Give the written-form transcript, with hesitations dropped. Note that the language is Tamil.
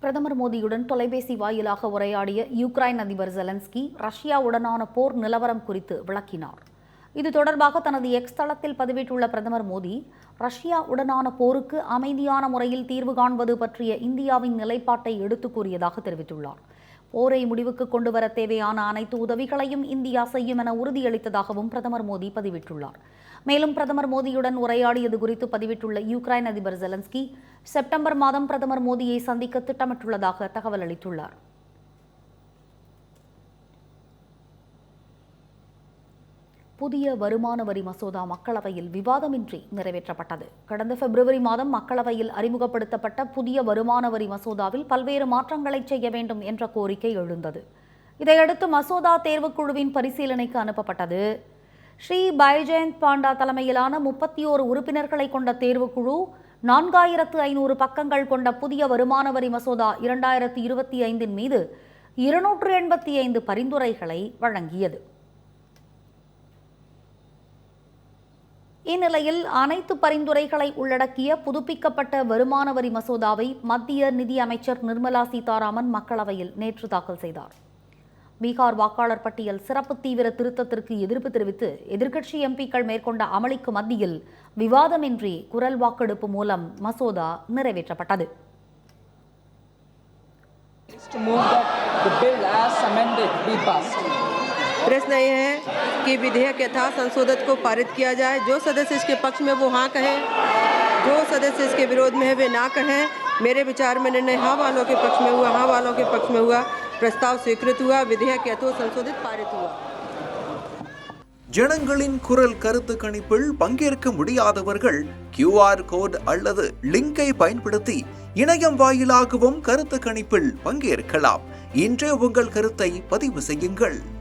பிரதமர் மோடியுடன் தொலைபேசி வாயிலாக உரையாடிய யுக்ரைன் அதிபர் ஜெலன்ஸ்கி ரஷ்யாவுடனான போர் நிலவரம் குறித்து விளக்கினார். இது தொடர்பாக தனது எக்ஸ் தளத்தில் பதிவிட்டுள்ள பிரதமர் மோடி, ரஷ்யாவுடனான போருக்கு அமைதியான முறையில் தீர்வு காண்பது பற்றிய இந்தியாவின் நிலைப்பாட்டை எடுத்துக் கூறியதாக தெரிவித்துள்ளார். போரை முடிவுக்கு கொண்டுவர தேவையான அனைத்து உதவிகளையும் இந்தியா செய்யும் என உறுதியளித்ததாகவும் பிரதமர் மோடி பதிவிட்டுள்ளார். மேலும் பிரதமர் மோடியுடன் உரையாடியது குறித்து பதிவிட்டுள்ள யுக்ரைன் அதிபர் ஜெலன்ஸ்கி, செப்டம்பர் மாதம் பிரதமர் மோடியை சந்திக்க திட்டமிட்டுள்ளதாக தகவல் அளித்துள்ளார். புதிய வருமான வரி மசோதா மக்களவையில் விவாதமின்றி நிறைவேற்றப்பட்டது. கடந்த பிப்ரவரி மாதம் மக்களவையில் அறிமுகப்படுத்தப்பட்ட புதிய வருமான வரி மசோதாவில் பல்வேறு மாற்றங்களை செய்ய வேண்டும் என்ற கோரிக்கை எழுந்தது. இதையடுத்து மசோதா தேர்வுக்குழுவின் பரிசீலனைக்கு அனுப்பப்பட்டது. ஸ்ரீ பைஜெயந்த் பாண்டா தலைமையிலான 31 உறுப்பினர்களை கொண்ட தேர்வுக்குழு 4500 பக்கங்கள் கொண்ட புதிய வருமான வரி மசோதா 2025 மீது 285 பரிந்துரைகளை வழங்கியது. இந்நிலையில் அனைத்து பரிந்துரைகளை உள்ளடக்கிய புதுப்பிக்கப்பட்ட வருமான வரி மசோதாவை மத்திய நிதி அமைச்சர் நிர்மலா சீதாராமன் மக்களவையில் நேற்று தாக்கல் செய்தார். பீகார் வாக்காளர் பட்டியல் சிறப்பு தீவிர திருத்தத்திற்கு எதிர்ப்பு தெரிவித்து எதிர்க்கட்சி எம்பிக்கள் மேற்கொண்ட அமளிக்கு மத்தியில் விவாதமின்றி குரல் வாக்கெடுப்பு மூலம் மசோதா நிறைவேற்றப்பட்டது. प्रश्न ये है कि विधेयक यथा संशोधित को पारित किया जाए। जो सदस्य इसके पक्ष में वो हाँ कहें, जो सदस्य इसके विरोध में है वे ना कहें। मेरे विचार में निर्णय हाँ वालों के पक्ष में हुआ, हाँ वालों के पक्ष में हुआ। प्रस्ताव स्वीकृत हुआ। विधेयक यथो संशोधित पारित हुआ. ஜனங்களின் குரல் கருத்து கணிப்பில் பங்கேற்க முடியாதவர்கள் QR கோட் அல்லது லிங்கை பயன்படுத்தி இணையம் வாயிலாகவும் கருத்து கணிப்பில் பங்கேற்கலாம். இன்றே உங்கள் கருத்தை பதிவு செய்யுங்கள்.